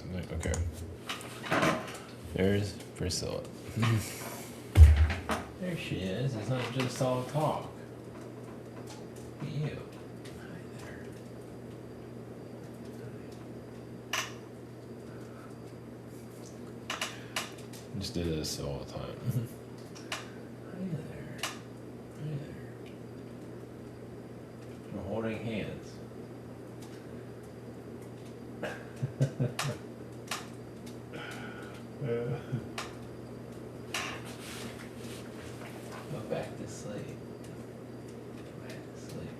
something. Okay. There's Priscilla. There she is. It's not just all talk. Look at you. Hi there. Just do this all the time. Hi there. Hi there. We're holding hands. Go back to sleep. Go back to sleep.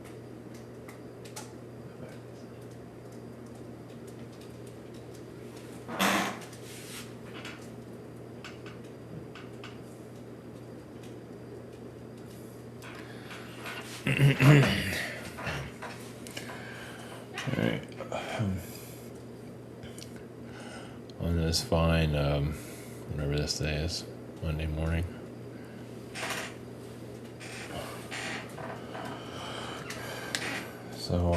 Go back to sleep. All right. On this fine, whatever this day is, Monday morning. So,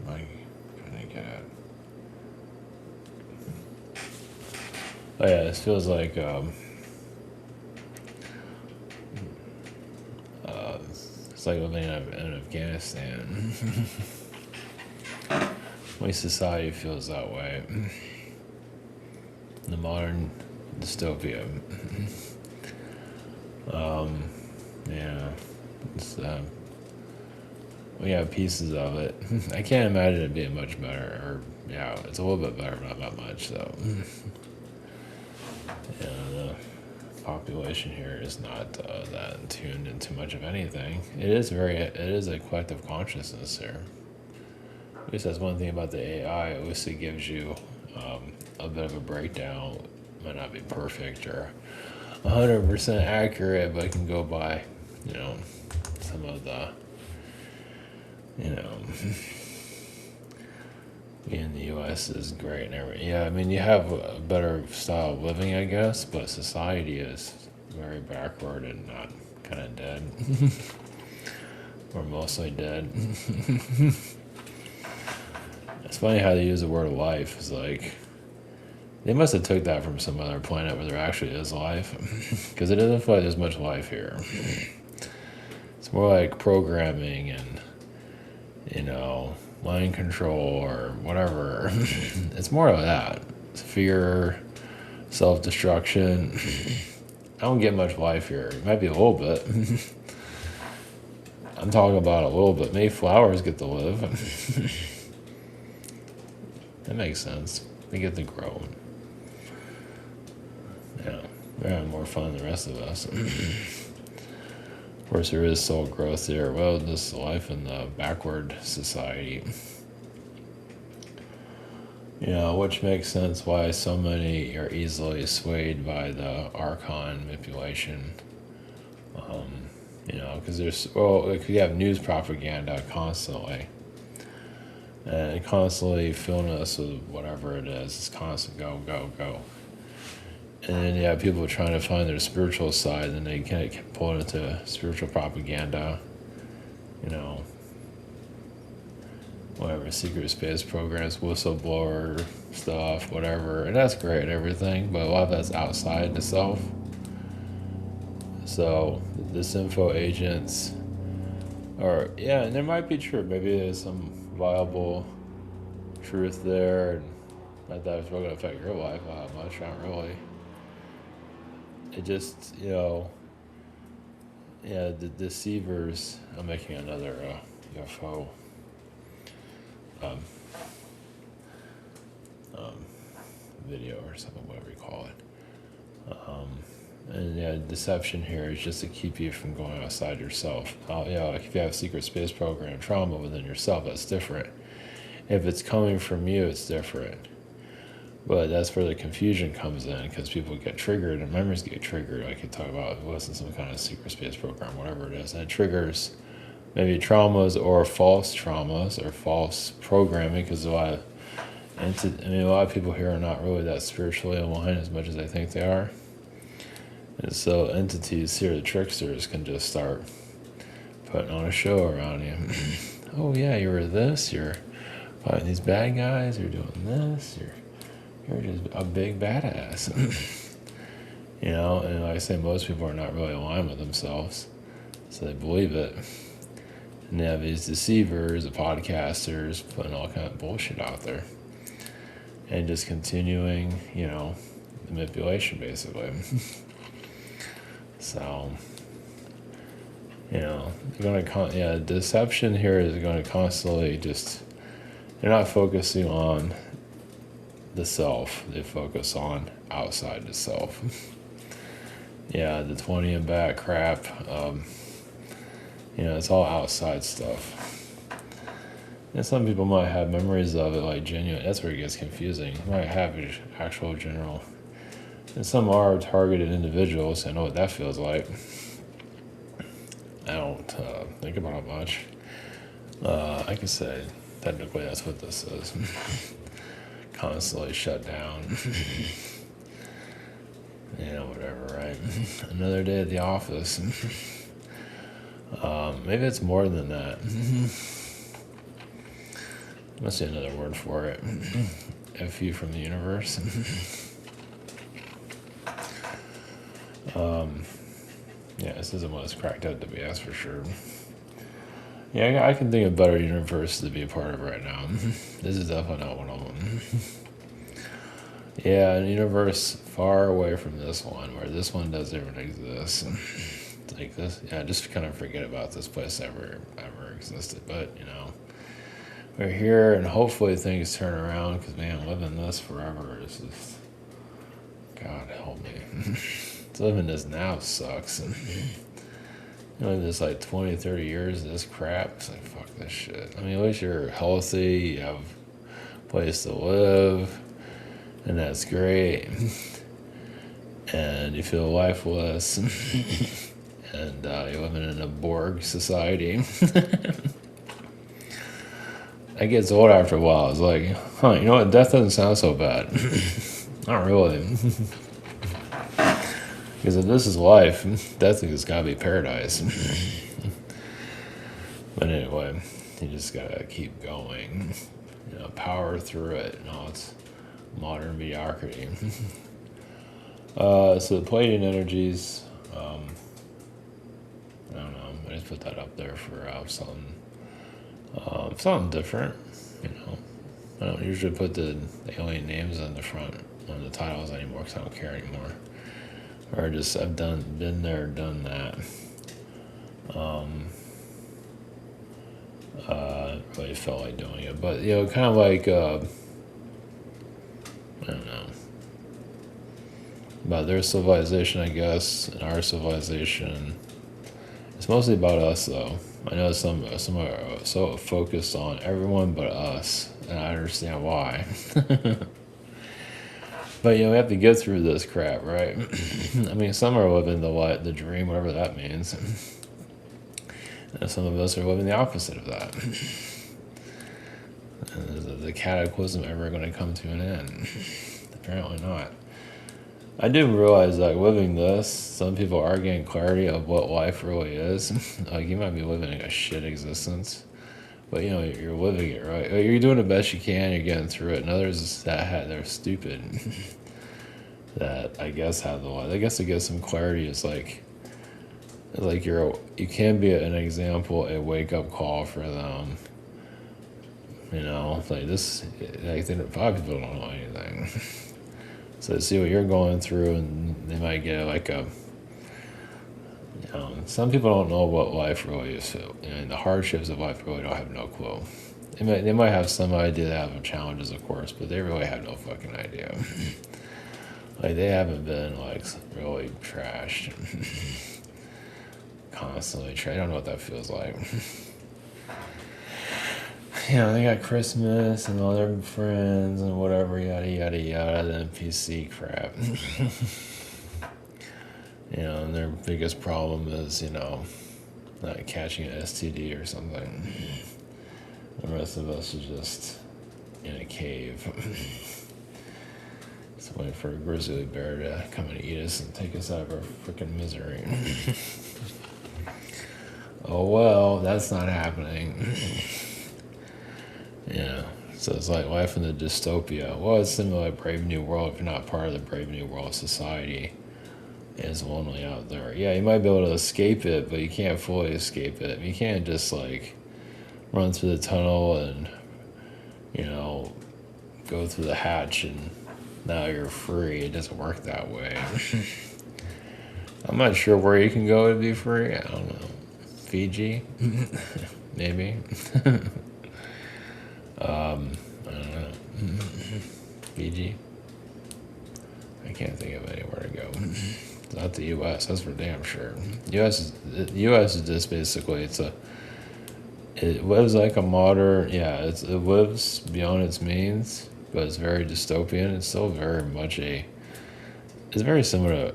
my trying to get at. Oh yeah, this feels like it's like living in Afghanistan. My society feels that way. The modern dystopia. Yeah, it's, we have pieces of it. I can't imagine it being much better. Or yeah, it's a little bit better, but not much. So, yeah, the population here is not that tuned into much of anything. It is a collective consciousness here. At least that's one thing about the AI. At least it gives you a bit of a breakdown. It might not be perfect or 100% accurate, but it can go by, some of the, being in the U.S. is great and everything. Yeah, I mean, you have a better style of living, I guess, but society is very backward and not kind of dead. Or mostly dead. It's funny how they use the word life. It's like, they must have took that from some other planet where there actually is life. Because it doesn't feel like there's much life here. It's more like programming and, mind control or whatever. It's more of that. It's fear, self-destruction. I don't get much life here. It might be a little bit. I'm talking about a little bit. Maybe flowers get to live. That makes sense. They get to grow. Yeah, they're having more fun than the rest of us. Of course, there is soul growth there. Well, this is life in the backward society. Which makes sense why so many are easily swayed by the Archon manipulation. Because you have news propaganda constantly. And constantly filling us with whatever it is. It's constant go, go, go. And then you have people trying to find their spiritual side, and they get pulled into spiritual propaganda, whatever, secret space programs, whistleblower stuff, whatever. And that's great and everything, but a lot of that's outside the self. So, the disinfo agents and there might be truth. Maybe there's some viable truth there, and not that it's really going to affect your life all that much, not really. It just, the deceivers. I'm making another UFO video or something, whatever you call it. And deception here is just to keep you from going outside yourself. Like if you have a secret space program trauma within yourself, that's different. If it's coming from you, it's different. But that's where the confusion comes in, because people get triggered and memories get triggered. Like you talk about, it wasn't some kind of secret space program, whatever it is, and it triggers maybe traumas or false programming, because a lot of people here are not really that spiritually aligned as much as they think they are. And so entities here, the tricksters, can just start putting on a show around you. Oh yeah, you were this, you're fighting these bad guys, you're doing this, you're just a big badass. You know, and like I say, most people are not really aligned with themselves, so they believe it. And they have these deceivers, the podcasters, putting all kind of bullshit out there. And just continuing, you know, manipulation, basically. So, you know, they're going to, deception here is going to constantly just, they're not focusing on the self, they focus on outside the self. Yeah, the 20 and back crap, you know, it's all outside stuff. And some people might have memories of it, like genuine, that's where it gets confusing. You might have actual general, and some are targeted individuals. I know what that feels like. I don't think about it much. I can say, technically that's what this is. Constantly shut down. You know, whatever, right? Another day at the office. Maybe it's more than that. Must be another word for it. FU from the universe. Yeah, this isn't what it's cracked out to be, that's for sure. Yeah, I can think of better universes to be a part of right now. This is definitely not one of them. Yeah, a universe far away from this one, where this one doesn't even exist. It's like this, yeah, just kind of forget about this place ever existed. But, you know, we're here, and hopefully things turn around, because, man, living this forever is just, God help me. Living this now sucks. You know, there's like 20, 30 years of this crap. It's like, fuck this shit. I mean, at least you're healthy, you have a place to live, and that's great. And you feel lifeless. And you're living in a Borg society. It gets old after a while. It's like, huh, you know what? Death doesn't sound so bad. Not really. Because if this is life, death has got to be paradise. But anyway, you just got to keep going. You know, power through it. You know, it's modern mediocrity. So the Pleiadian energies, I don't know, I just put that up there for something different, you know. I don't usually put the alien names in the front on the titles anymore because I don't care anymore. Or just, I've been there, done that. Really felt like doing it. But, you know, kind of like, I don't know, about their civilization, I guess, and our civilization. It's mostly about us, though. I know some are so focused on everyone but us, and I understand why. But, you know, we have to get through this crap, right? I mean, some are living the dream, whatever that means. And some of us are living the opposite of that. And is the cataclysm ever going to come to an end? Apparently not. I do realize that living this, some people are getting clarity of what life really is. Like, you might be living a shit existence, but, you know, you're living it, right? You're doing the best you can, you're getting through it. And others they're stupid, that I guess have the life. I guess to get some clarity is like you can be an example, a wake-up call for them. You know, like this, I think a lot of people don't know anything. So they see what you're going through, and they might get like you know, some people don't know what life really is. And the hardships of life really don't have no clue. They might have some idea, they have challenges, of course, but they really have no fucking idea. Like, they haven't been, like, really trashed. Constantly trashed. I don't know what that feels like. You know, they got Christmas and all their friends and whatever, yada, yada, yada, the NPC crap. You know, and their biggest problem is, you know, not catching an STD or something. The rest of us are just in a cave. Just waiting for a grizzly bear to come and eat us and take us out of our freaking misery. Oh well, that's not happening. Yeah, So it's like life in the dystopia. Well, it's similar like Brave New World if you're not part of the Brave New World society. It's lonely out there. Yeah, you might be able to escape it, but you can't fully escape it. You can't just like run through the tunnel and, you know, go through the hatch and now you're free. It doesn't work that way. I'm not sure where you can go to be free. I don't know. Fiji? Maybe. I don't know. Fiji? I can't think of anywhere to go. It's not the U.S. That's for damn sure. The U.S. is just basically it lives like a modern, it lives beyond its means, but it's very dystopian. It's still very much it's very similar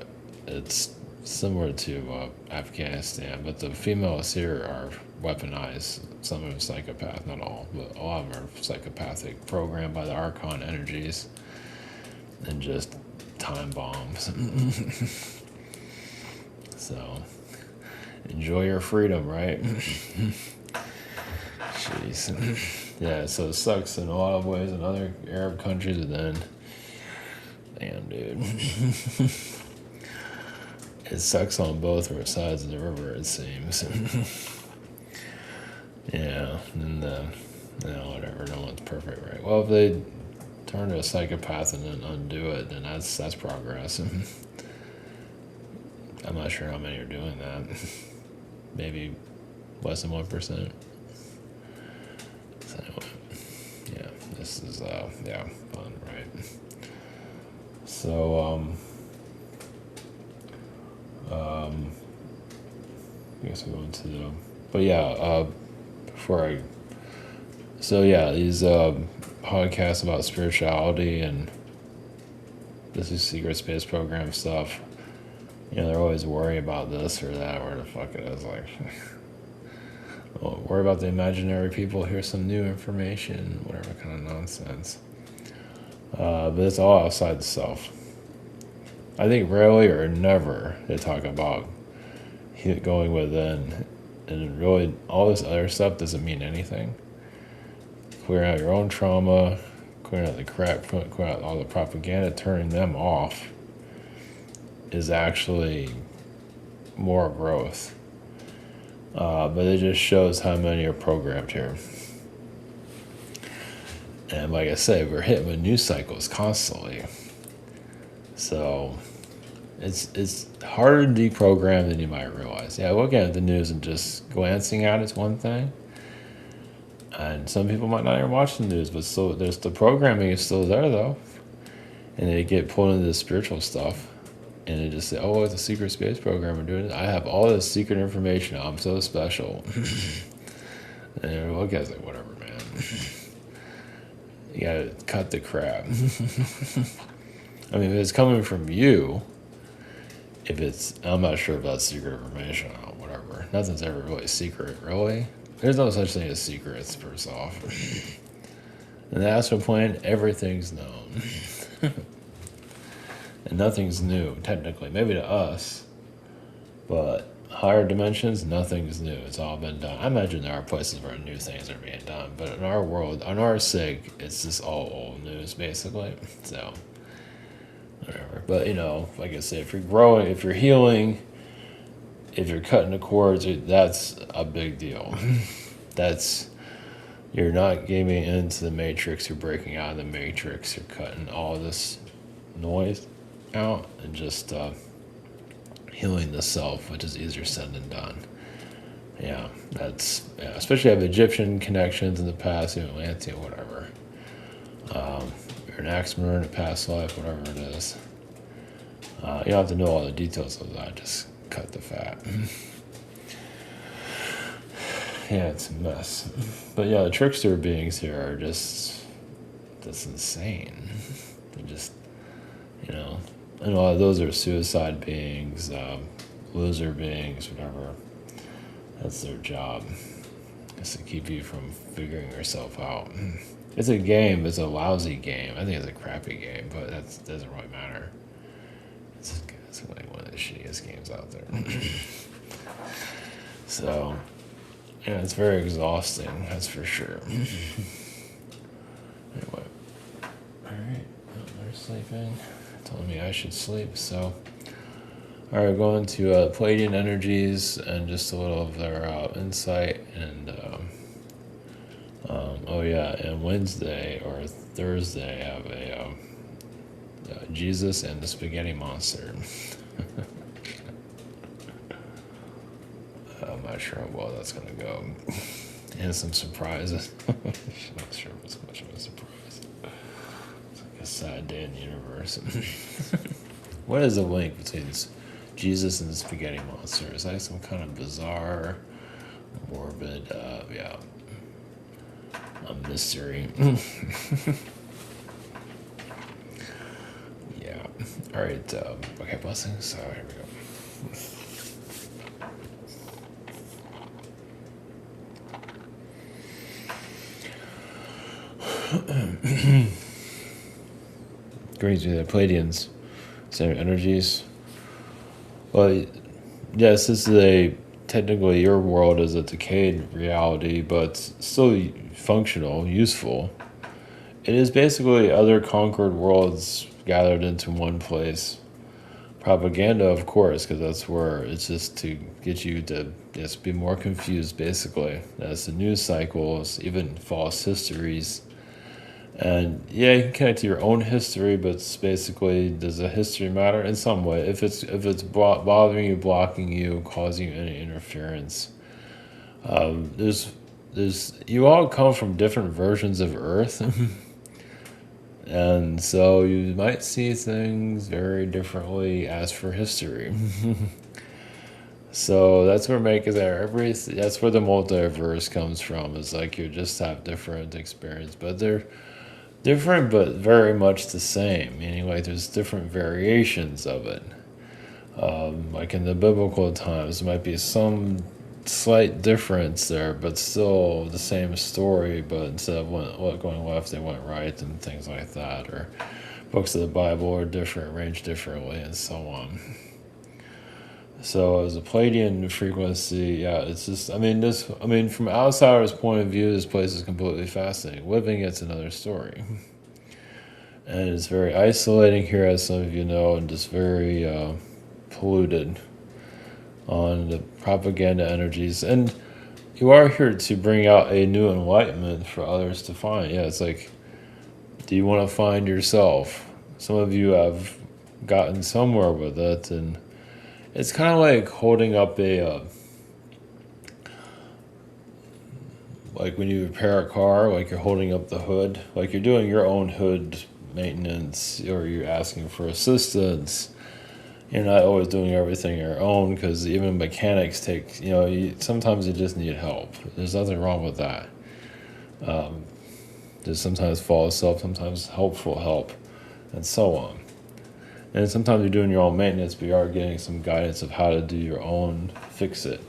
to Afghanistan, but the females here are weaponized. Some of them psychopath, not all, but a lot of them are psychopathic, programmed by the Archon energies, and just time bombs. So, enjoy your freedom, right? Jeez. Yeah, so it sucks in a lot of ways in other Arab countries, and then, damn, dude. It sucks on both sides of the river, it seems. Yeah, and whatever, no one's perfect, right? Well, if they turn to a psychopath and then undo it, then that's progress. I'm not sure how many are doing that. Maybe less than 1%. So anyway, yeah, this is fun, right? So I guess we're going to the, but yeah, these podcasts about spirituality and this is secret space program stuff. You know, they're always worried about this or that, where the fuck it is. Like, well, worry about the imaginary people. Here's some new information, whatever kind of nonsense. But it's all outside the self. I think rarely or never they talk about going within, and really all this other stuff doesn't mean anything. Clearing out your own trauma, clearing out the crap, clearing out all the propaganda, turning them off is actually more growth. But it just shows how many are programmed here. And like I said, we're hitting with news cycles constantly. So it's harder to deprogram than you might realize. Yeah, looking at the news and just glancing at it's one thing. And some people might not even watch the news, but still, there's the programming is still there though. And they get pulled into the spiritual stuff. And they just say, oh, it's a secret space program. We're doing it. I have all this secret information. I'm so special. And they look at it like, whatever, man. You gotta cut the crap. I mean, if it's coming from you, I'm not sure if that's secret information or whatever. Nothing's ever really secret, really. There's no such thing as secrets, first off. In the astral plane, everything's known. And nothing's new, technically. Maybe to us, but higher dimensions, nothing's new. It's all been done. I imagine there are places where new things are being done, but in our world, on our sig, it's just all old news, basically. So, whatever. But, you know, like I said, if you're growing, if you're healing, if you're cutting the cords, that's a big deal. You're not giving into the matrix, you're breaking out of the matrix, you're cutting all this noise out and just healing the self, which is easier said than done. Yeah, especially if you have Egyptian connections in the past, Atlantean, whatever. You're an axe-marine in a past life, whatever it is. You don't have to know all the details of that, just cut the fat. Yeah, it's a mess. But yeah, the trickster beings here are just insane. They're just, and a lot of those are suicide beings, loser beings, whatever. That's their job. It's to keep you from figuring yourself out. It's a game. It's a lousy game. I think it's a crappy game, but that doesn't really matter. It's like one of the shittiest games out there. So, yeah, it's very exhausting. That's for sure. sleeping. Telling me I should sleep. So, all right, going to Pleiadian energies and just a little of their insight. And oh yeah, and Wednesday or Thursday I have a Jesus and the Spaghetti Monster. I'm not sure how well that's gonna go. And some surprises. I'm not sure if it's much of a surprise. It's like a sad day in the universe. What is the link between Jesus and the Spaghetti Monster? Is that some kind of bizarre, morbid, a mystery? Yeah. All right. Okay, blessings. So here we go. Greetings to the Pleiadians, center energies. Well, yes, this is technically your world is a decayed reality, but still functional, useful. It is basically other conquered worlds gathered into one place. Propaganda, of course, because that's where it's just to get you to just be more confused, basically. That's the news cycles, even false histories. And yeah, you can connect to your own history, but it's basically, does the history matter in some way? If it's bothering you, blocking you, causing you any interference, there's you all come from different versions of Earth, and so you might see things very differently as for history. So that's where that's where the multiverse comes from. It's like you just have different experience, but they're different but very much the same, meaning like there's different variations of it. Like in the biblical times, there might be some slight difference there, but still the same story, but instead of what going left, they went right and things like that. Or books of the Bible are different, arranged differently, and so on. So as a Pleiadian frequency, yeah, it's just, from outsider's point of view, this place is completely fascinating. Living it's another story. And it's very isolating here, as some of you know, and just very polluted on the propaganda energies. And you are here to bring out a new enlightenment for others to find. Yeah, it's like, do you want to find yourself? Some of you have gotten somewhere with it, and it's kind of like holding up like when you repair a car, like you're holding up the hood, like you're doing your own hood maintenance, or you're asking for assistance. You're not always doing everything on your own, because even mechanics take, sometimes you just need help. There's nothing wrong with that. There's sometimes false help, sometimes helpful help, and so on. And sometimes you're doing your own maintenance, but you are getting some guidance of how to do your own fix it.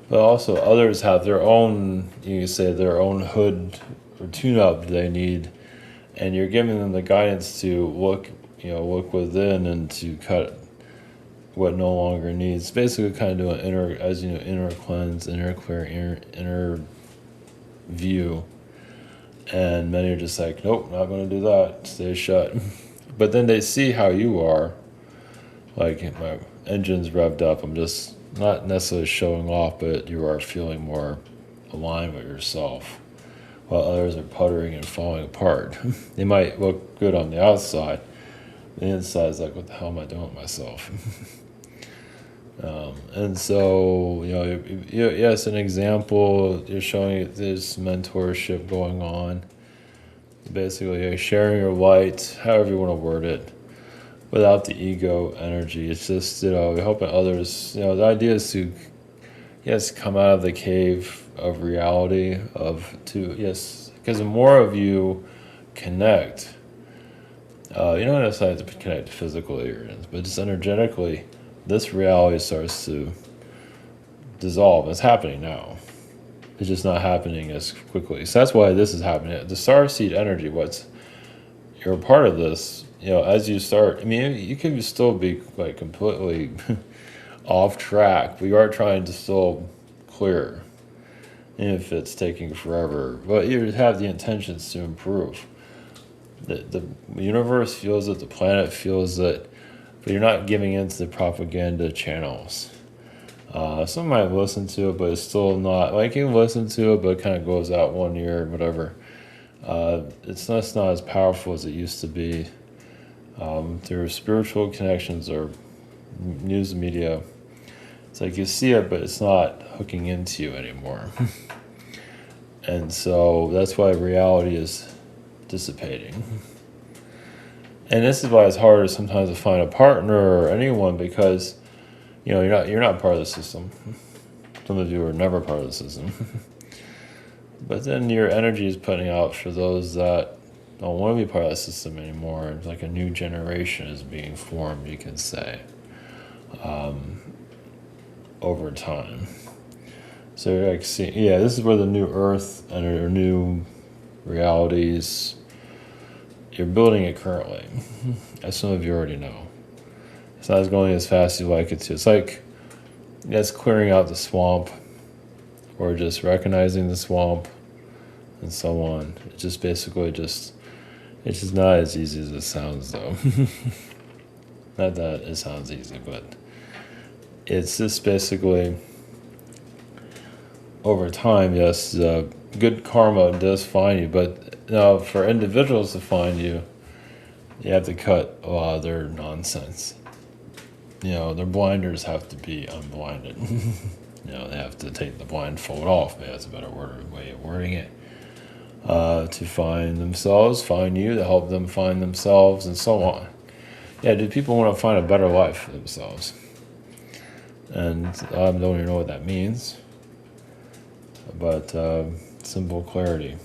But also others have their own, you can say, their own hood or tune-up they need, and you're giving them the guidance to look within and to cut what no longer needs. Basically kind of do an inner cleanse, inner clear, inner view. And many are just like, nope, not going to do that, stay shut. But then they see how you are, like my engine's revved up, I'm just not necessarily showing off, but you are feeling more aligned with yourself, while others are puttering and falling apart. They might look good on the outside, the inside is like, what the hell am I doing with myself? And so, yes, an example, you're showing there's mentorship going on. Basically, you're sharing your light, however you want to word it, without the ego energy. It's just, helping others. The idea is to, yes, come out of the cave of reality, because the more of you connect, you don't necessarily have to connect physically, but just energetically, this reality starts to dissolve. It's happening now. It's just not happening as quickly. So that's why this is happening. The starseed energy, you're a part of this, as you start, you can still be like completely off track. We are trying to still clear, even if it's taking forever, but you have the intentions to improve. The universe feels it, the planet feels it, but you're not giving into the propaganda channels. Some might listen to it, but it's still not, like, you can listen to it, but it kind of goes out one ear, whatever. It's not as powerful as it used to be. Through spiritual connections or news media, it's like you see it, but it's not hooking into you anymore. And so that's why reality is dissipating. And this is why it's harder sometimes to find a partner or anyone, because you're not part of the system. Some of you are never part of the system. But then your energy is putting out for those that don't want to be part of the system anymore. It's like a new generation is being formed, you can say, over time. So you're like, this is where the new earth and our new realities, you're building it currently, as some of you already know. It's not going as fast as you like it to. It's like that's clearing out the swamp, or just recognizing the swamp, and so on. It's just basically it's just not as easy as it sounds, though. Not that it sounds easy, but it's just basically, over time, yes, good karma does find you, but now for individuals to find you, you have to cut a lot of their nonsense. Their blinders have to be unblinded. They have to take the blindfold off. Maybe that's a better way of wording it. To find themselves, find you, to help them find themselves, and so on. Yeah, do people want to find a better life for themselves? And I don't even know what that means. But simple clarity.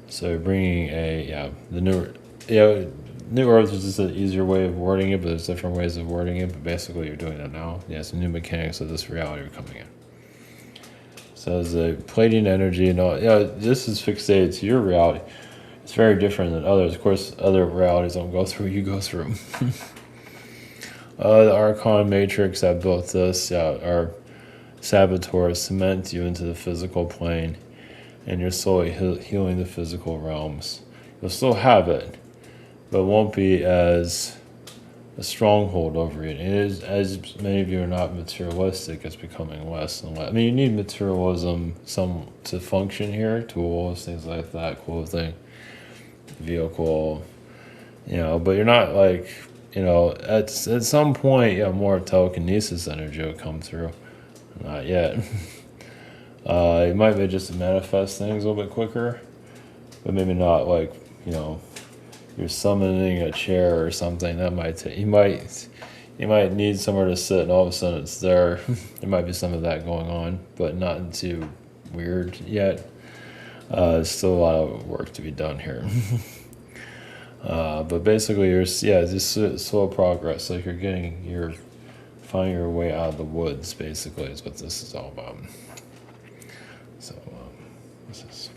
So bringing the new earth is just an easier way of wording it, but there's different ways of wording it. But basically, you're doing that now. Some new mechanics of this reality are coming in. So as the Pleiadian energy and all, this is fixated to your reality. It's very different than others. Of course, other realities don't go through, you go through. The Archon Matrix that built this, our saboteurs cement you into the physical plane, and you're slowly healing the physical realms. You'll still have it, but it won't be as a stronghold over it. And it is, as many of you are not materialistic, it's becoming less and less. I mean, you need materialism to function here, tools, things like that, clothing, vehicle, but you're not like, at some point, more telekinesis energy will come through. Not yet. You might be just to manifest things a little bit quicker, but maybe not like, you're summoning a chair or something. That might take, you might need somewhere to sit, and all of a sudden it's there. There might be some of that going on, but not too weird yet. There's still a lot of work to be done here. But basically, just slow progress. Like you're finding your way out of the woods. Basically, is what this is all about. So, this is.